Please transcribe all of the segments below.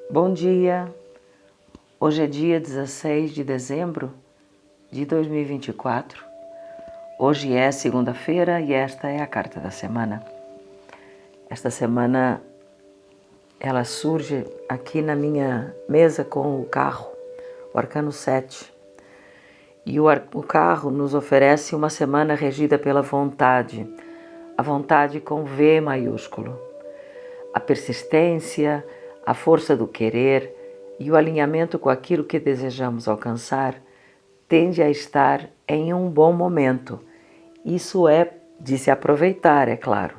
Bom dia, hoje é dia 16 de dezembro de 2024. Hoje é segunda-feira e esta é a carta da semana. Esta semana ela surge aqui na minha mesa com o carro, o Arcano 7. E o carro nos oferece uma semana regida pela vontade, a vontade com V maiúsculo. A persistência, a força do querer e o alinhamento com aquilo que desejamos alcançar tende a estar em um bom momento. Isso é de se aproveitar, é claro.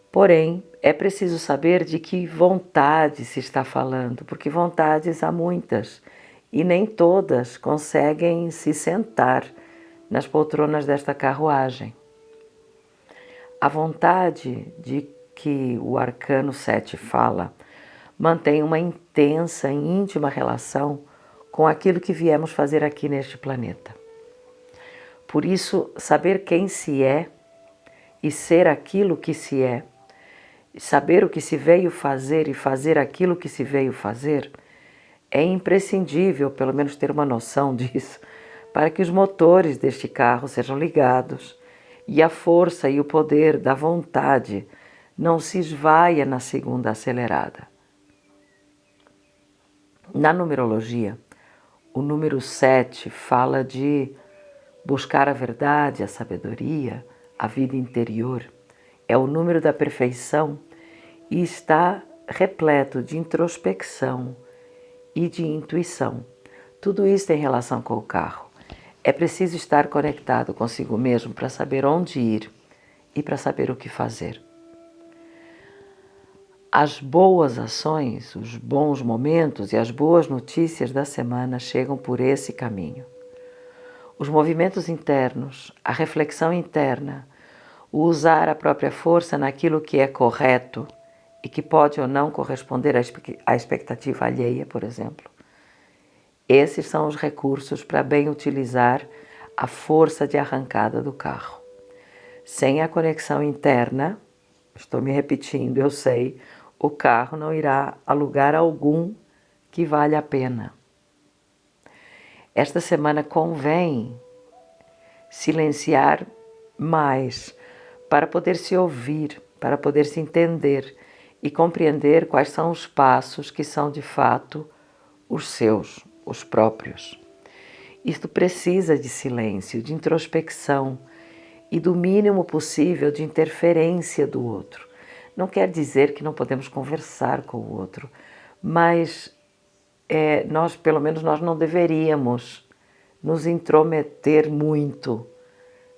Porém, é preciso saber de que vontade se está falando, porque vontades há muitas e nem todas conseguem se sentar nas poltronas desta carruagem. A vontade de que o Arcano 7 fala mantém uma intensa e íntima relação com aquilo que viemos fazer aqui neste planeta. Por isso, saber quem se é e ser aquilo que se é, saber o que se veio fazer e fazer aquilo que se veio fazer, é imprescindível, pelo menos ter uma noção disso, para que os motores deste carro sejam ligados e a força e o poder da vontade não se esvaia na segunda acelerada. Na numerologia, o número 7 fala de buscar a verdade, a sabedoria, a vida interior. É o número da perfeição e está repleto de introspecção e de intuição. Tudo isso tem relação com o carro. É preciso estar conectado consigo mesmo para saber onde ir e para saber o que fazer. As boas ações, os bons momentos e as boas notícias da semana chegam por esse caminho. Os movimentos internos, a reflexão interna, o usar a própria força naquilo que é correto e que pode ou não corresponder à expectativa alheia, por exemplo. Esses são os recursos para bem utilizar a força de arrancada do carro. Sem a conexão interna, estou me repetindo, eu sei, o carro não irá a lugar algum que vale a pena. Esta semana convém silenciar mais para poder se ouvir, para poder se entender e compreender quais são os passos que são de fato os seus, os próprios. Isto precisa de silêncio, de introspecção e do mínimo possível de interferência do outro. Não quer dizer que não podemos conversar com o outro, mas pelo menos nós não deveríamos nos intrometer muito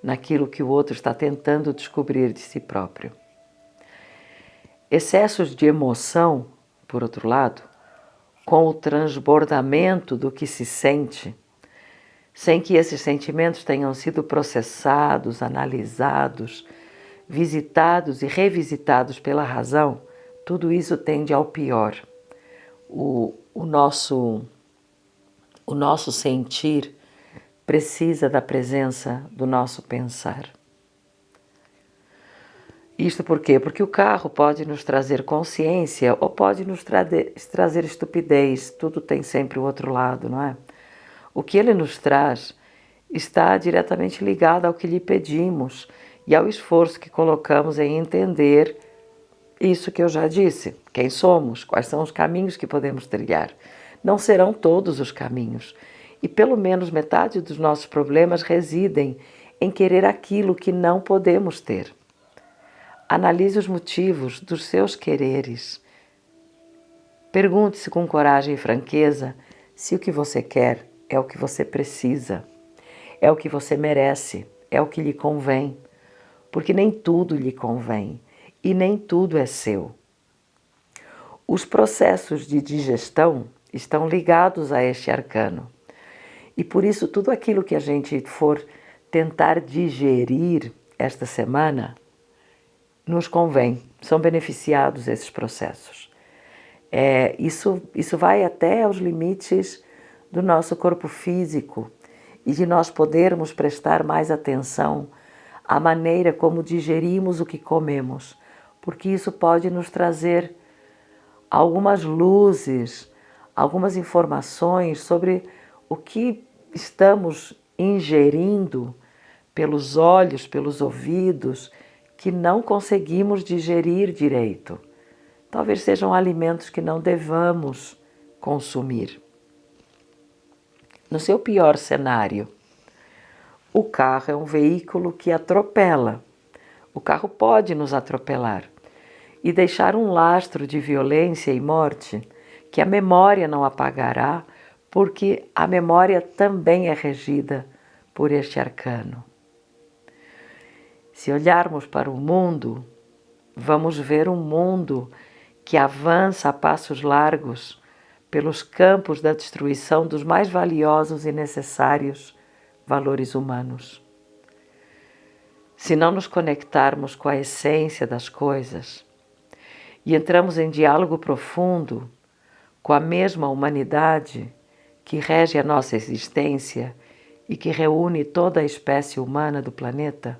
naquilo que o outro está tentando descobrir de si próprio. Excessos de emoção, por outro lado, com o transbordamento do que se sente, sem que esses sentimentos tenham sido processados, analisados, visitados e revisitados pela razão, tudo isso tende ao pior. O nosso sentir precisa da presença do nosso pensar. Isto por quê? Porque o carro pode nos trazer consciência ou pode nos trazer estupidez. Tudo tem sempre o outro lado, não é? O que ele nos traz está diretamente ligado ao que lhe pedimos e ao esforço que colocamos em entender isso que eu já disse. Quem somos? Quais são os caminhos que podemos trilhar? Não serão todos os caminhos. E pelo menos metade dos nossos problemas residem em querer aquilo que não podemos ter. Analise os motivos dos seus quereres. Pergunte-se com coragem e franqueza se o que você quer é o que você precisa, é o que você merece, é o que lhe convém, porque nem tudo lhe convém e nem tudo é seu. Os processos de digestão estão ligados a este arcano e por isso tudo aquilo que a gente for tentar digerir esta semana nos convém, são beneficiados esses processos. Isso vai até aos limites do nosso corpo físico e de nós podermos prestar mais atenção à maneira como digerimos o que comemos, porque isso pode nos trazer algumas luzes, algumas informações sobre o que estamos ingerindo pelos olhos, pelos ouvidos, que não conseguimos digerir direito. Talvez sejam alimentos que não devamos consumir. No seu pior cenário, o carro é um veículo que atropela. O carro pode nos atropelar e deixar um lastro de violência e morte que a memória não apagará, porque a memória também é regida por este arcano. Se olharmos para o mundo, vamos ver um mundo que avança a passos largos pelos campos da destruição dos mais valiosos e necessários valores humanos. Se não nos conectarmos com a essência das coisas e entramos em diálogo profundo com a mesma humanidade que rege a nossa existência e que reúne toda a espécie humana do planeta,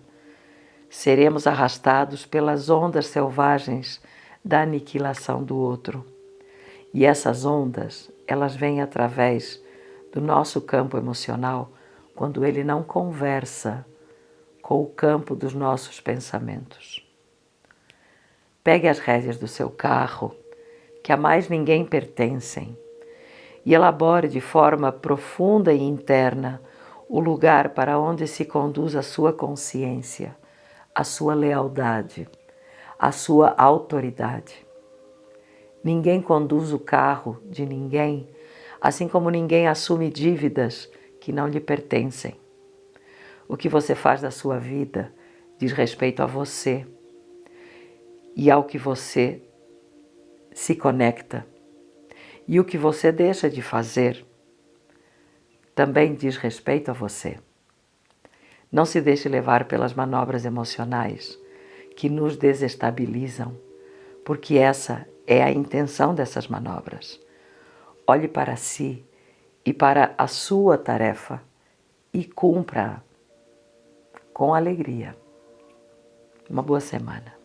seremos arrastados pelas ondas selvagens da aniquilação do outro. E essas ondas, elas vêm através do nosso campo emocional quando ele não conversa com o campo dos nossos pensamentos. Pegue as rédeas do seu carro, que a mais ninguém pertencem, e elabore de forma profunda e interna o lugar para onde se conduz a sua consciência, a sua lealdade, a sua autoridade. Ninguém conduz o carro de ninguém, assim como ninguém assume dívidas que não lhe pertencem. O que você faz da sua vida diz respeito a você e ao que você se conecta. E o que você deixa de fazer também diz respeito a você. Não se deixe levar pelas manobras emocionais que nos desestabilizam, porque essa é a intenção dessas manobras. Olhe para si e para a sua tarefa e cumpra-a com alegria. Uma boa semana.